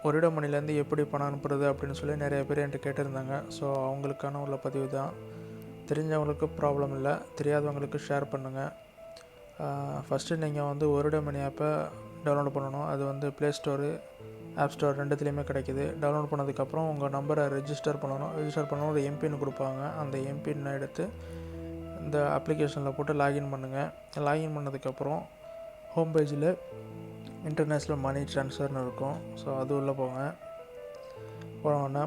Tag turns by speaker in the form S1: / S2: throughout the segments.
S1: ஒரிடோ மணிலேருந்து எப்படி பணம் அனுப்புறது அப்படின்னு சொல்லி நிறைய பேர் என்கிட்ட கேட்டிருந்தாங்க. ஸோ அவங்களுக்கான உள்ள பதிவு தான். தெரிஞ்சவங்களுக்கு ப்ராப்ளம் இல்லை, தெரியாதவங்களுக்கு ஷேர் பண்ணுங்கள். ஃபஸ்ட்டு நீங்கள் வந்து ஒரிடோ மணி ஆப்பை டவுன்லோட் பண்ணணும். அது வந்து ப்ளே ஸ்டோரு, ஆப் ஸ்டோர் ரெண்டுத்துலேயுமே கிடைக்கிது. டவுன்லோட் பண்ணதுக்கப்புறம் உங்கள் நம்பரை ரெஜிஸ்டர் பண்ணணும். ரெஜிஸ்டர் பண்ணணும், ஒரு எம்பின் கொடுப்பாங்க. அந்த எம்பின் எடுத்து இந்த அப்ளிகேஷனில் போட்டு லாகின் பண்ணுங்கள். லாகின் பண்ணதுக்கப்புறம் ஹோம் பேஜில் இன்டர்நேஷ்னல் மணி ட்ரான்ஸ்ஃபர்னு இருக்கும். ஸோ அது உள்ளே போங்க. போனோன்னா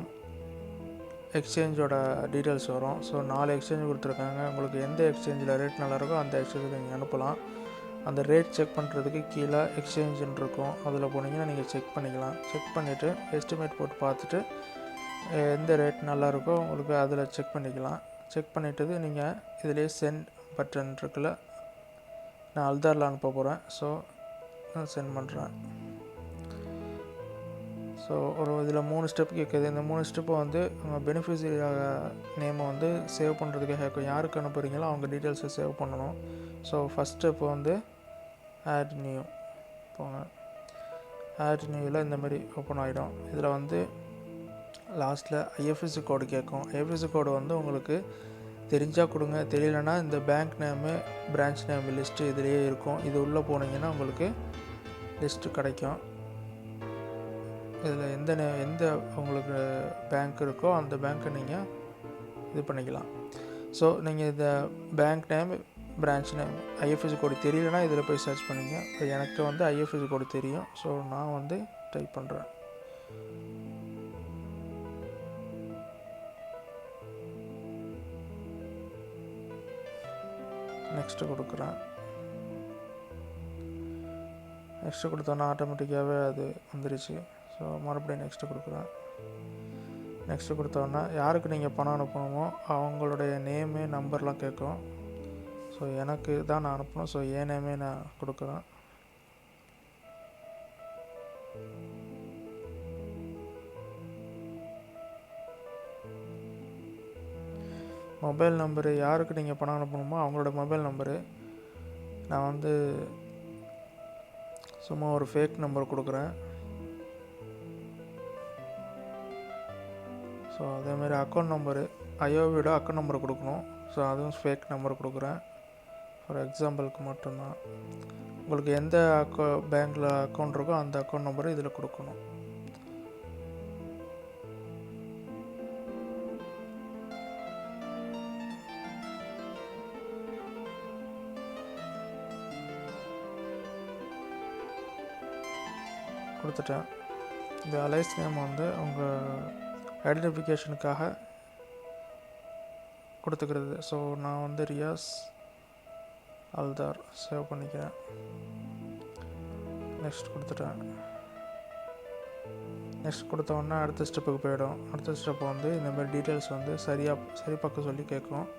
S1: எக்ஸ்சேஞ்சோட டீட்டெயில்ஸ் வரும். ஸோ 4 எக்ஸ்சேஞ்ச் கொடுத்துருக்காங்க. உங்களுக்கு எந்த எக்ஸ்சேஞ்சில் ரேட் நல்லாயிருக்கோ அந்த எக்ஸ்சேஞ்சில் நீங்கள் அனுப்பலாம். அந்த ரேட் செக் பண்ணுறதுக்கு கீழே எக்ஸ்சேஞ்சுன்னு இருக்கும். அதில் போனீங்கன்னா நீங்கள் செக் பண்ணிக்கலாம். செக் பண்ணிவிட்டு எஸ்டிமேட் போட்டு பார்த்துட்டு எந்த ரேட் நல்லாயிருக்கோ உங்களுக்கு அதில் செக் பண்ணிக்கலாம். செக் பண்ணிவிட்டு நீங்கள் இதிலே சென்ட் பட்டன் இருக்குல்ல, நான் அல்தாரில் அனுப்ப போகிறேன். ஸோ நான் சென்ட் பண்ணுறேன். ஸோ ஒரு இதில் 3 ஸ்டெப் கேட்குது. இந்த 3 ஸ்டெப்பை வந்து உங்கள் பெனிஃபிஷரி நேமை வந்து சேவ் பண்ணுறதுக்கு கேட்கும். யாருக்கு அனுப்புகிறீங்களோ அவங்க டீட்டெயில்ஸை சேவ் பண்ணணும். ஸோ ஃபஸ்ட் ஸ்டெப் வந்து ஆட் நியூ போங்க. ஆட் நியூவில் இந்தமாரி ஓப்பன் ஆகிடும். இதில் வந்து லாஸ்ட்டில் ஐஎஃப்எஸ்சி கோடு கேட்கும். ஐஎஃப்எஸ்சி கோடு வந்து உங்களுக்கு தெரிஞ்சால் கொடுங்க, தெரியலனா இந்த bank name, branch name list இதிலேயே இருக்கும். இது உள்ளே போனீங்கன்னா உங்களுக்கு லிஸ்ட்டு கிடைக்கும். இதில் எந்த உங்களுக்கு பேங்க் இருக்கோ அந்த பேங்க்கை நீங்கள் இது பண்ணிக்கலாம். ஸோ நீங்கள் இந்த bank name, branch name, IFSC கோடு தெரியலனா இதில் போய் சர்ச் பண்ணிங்க. எனக்கு வந்து ஐஎஃப்எஸ்சி கோடு தெரியும். ஸோ நான் வந்து டைப் பண்ணுறேன். நெக்ஸ்ட்டு கொடுக்குறேன். நெக்ஸ்ட்டு கொடுத்தோன்னா ஆட்டோமேட்டிக்காகவே அது வந்துருச்சு. ஸோ மறுபடியும் நெக்ஸ்ட்டு கொடுக்குறேன். நெக்ஸ்ட்டு கொடுத்தோன்னா யாருக்கு நீங்கள் பணம் அனுப்பணுமோ அவங்களுடைய நேமு, நம்பர்லாம் கேட்கும். ஸோ எனக்கு தான் நான் அனுப்பணும். ஸோ என் நேமே நான் கொடுக்குறேன். மொபைல் நம்பரு, யாருக்கு நீங்கள் பணம் அனுப்பணுமோ அவங்களோட மொபைல் நம்பரு நான் வந்து சும்மா ஒரு ஃபேக் நம்பர் கொடுக்குறேன். ஸோ அதேமாதிரி அக்கௌண்ட் நம்பரு, ஐஓவியோட அக்கௌண்ட் நம்பர் கொடுக்கணும். ஸோ அதுவும் ஃபேக் நம்பர் கொடுக்குறேன். ஃபார் எக்ஸாம்பிளுக்கு மட்டும்தான். உங்களுக்கு எந்த பேங்க்கில் அக்கௌண்ட் இருக்கோ அந்த அக்கௌண்ட் நம்பரு இதில் கொடுக்கணும். கொடுத்துட்டேன். இந்த அலைஸ் நேம் வந்து உங்கள் ஐடென்டிஃபிகேஷனுக்காக கொடுத்துக்கிறது. ஸோ நான் வந்து ரியாஸ் அல்தார் சேவ் பண்ணிக்கிறேன். நெக்ஸ்ட் கொடுத்துட்டேன். நெக்ஸ்ட் கொடுத்தோன்னா அடுத்த ஸ்டெப்புக்கு போயிடும். அடுத்த ஸ்டெப் வந்து இந்தமாதிரி டீட்டெயில்ஸ் வந்து சரி பார்க்க சொல்லி கேட்கும்.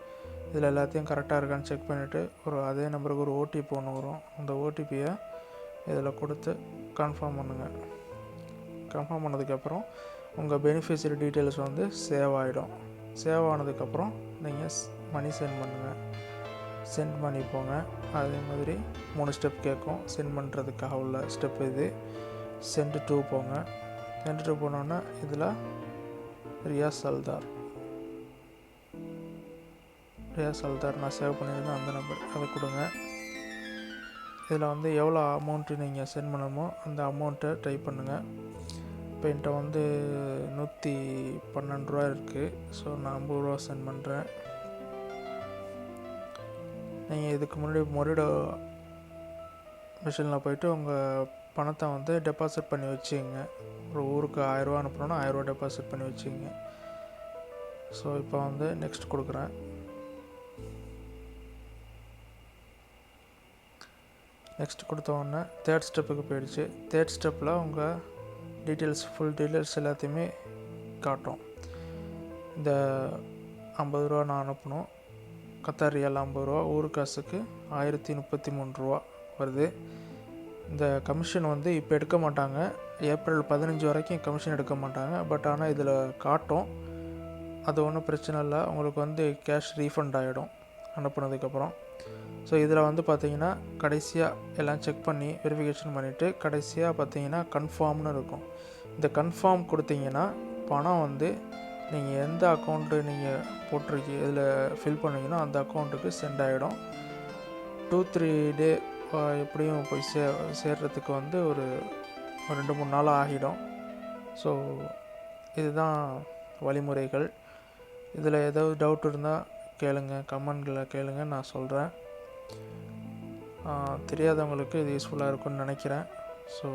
S1: இதில் எல்லாத்தையும் கரெக்டாக இருக்கான்னு செக் பண்ணிவிட்டு அதே நம்பருக்கு ஒரு ஓடிபி ஒன்று வரும். அந்த ஓடிபியை இதில் கொடுத்து கன்ஃபார்ம் பண்ணுங்கள். கன்ஃபார்ம் பண்ணதுக்கப்புறம் உங்கள் பெனிஃபிஷரி டீட்டெயில்ஸ் வந்து சேவ் ஆகிடும். சேவ் ஆனதுக்கப்புறம் நீங்கள் மணி சென்ட் பண்ணுங்கள். சென்ட் பண்ணி போங்க. அதே மாதிரி 3 ஸ்டெப் கேட்கும். சென்ட் பண்ணுறதுக்காக உள்ள ஸ்டெப் இது. சென்ட் டு போங்க. சென்ட் டு போனோன்னா இதில் ரியாஸ் அல்தார் நான் சேவ் பண்ணியிருந்தேன் அந்த நம்பர் அதை கொடுங்க. இதில் வந்து எவ்வளோ அமௌண்ட்டு நீங்கள் சென்ட் பண்ணணுமோ அந்த அமௌண்ட்டை டைப் பண்ணுங்கள். இப்போ என்கிட்ட வந்து 112 ரூபா இருக்குது. ஸோ நான் 50 ரூபா சென்ட் பண்ணுறேன். நீங்கள் இதுக்கு முன்னாடி மொரிடோ மிஷினில் போய்ட்டு உங்கள் பணத்தை வந்து டெபாசிட் பண்ணி வச்சுங்க. ஒரு ஊருக்கு 1000 ரூபா அனுப்பணுன்னா 1000 ரூபா டெபாசிட் பண்ணி வச்சுங்க. ஸோ இப்போ வந்து நெக்ஸ்ட் கொடுக்குறேன். நெக்ஸ்ட் கொடுத்தோன்னே தேர்ட் ஸ்டெப்புக்கு போயிடுச்சு. தேர்ட் ஸ்டெப்பில் உங்கள் டீட்டெயில்ஸ், ஃபுல் டீட்டெயில்ஸ் எல்லாத்தையுமே காட்டும். இந்த 50 ரூபா நான் அனுப்பணும். கத்தார் ரியால் 50 ரூபா, ஊர் காசுக்கு 1033 ரூபா வருது. இந்த கமிஷன் வந்து இப்போ எடுக்க மாட்டாங்க. ஏப்ரல் 15 வரைக்கும் கமிஷன் எடுக்க மாட்டாங்க. பட் ஆனால் இதில் காட்டும். அது ஒன்றும் பிரச்சனை இல்லை. உங்களுக்கு வந்து கேஷ் ரீஃபண்ட் ஆகிடும் அனுப்புனதுக்கப்புறம். ஸோ இதில் வந்து பார்த்தீங்கன்னா கடைசியாக எல்லாம் செக் பண்ணி வெரிஃபிகேஷன் பண்ணிவிட்டு கடைசியாக பார்த்தீங்கன்னா கன்ஃபார்ம்னு இருக்கும். இந்த கன்ஃபார்ம் கொடுத்தீங்கன்னா பணம் வந்து நீங்கள் எந்த அக்கௌண்ட்டு நீங்கள் போட்டிருக்கீங்க இதில் ஃபில் பண்ணீங்கன்னா அந்த அக்கௌண்ட்டுக்கு சென்ட் ஆகிடும். 2-3 டே எப்படியும் போய் சேர்றதுக்கு வந்து ஒரு 2-3 நாள் ஆகிடும். ஸோ இதுதான் வழிமுறைகள். இதில் ஏதாவது டவுட் இருந்தால் கேளுங்க, கமெண்ட்களில் கேளுங்க, நான் சொல்கிறேன். தெரியாதவங்களுக்கு இது யூஸ்ஃபுல்லாக இருக்கும்னு நினைக்கிறேன். ஸோ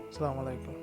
S1: அஸ்ஸலாமு அலைக்கும்.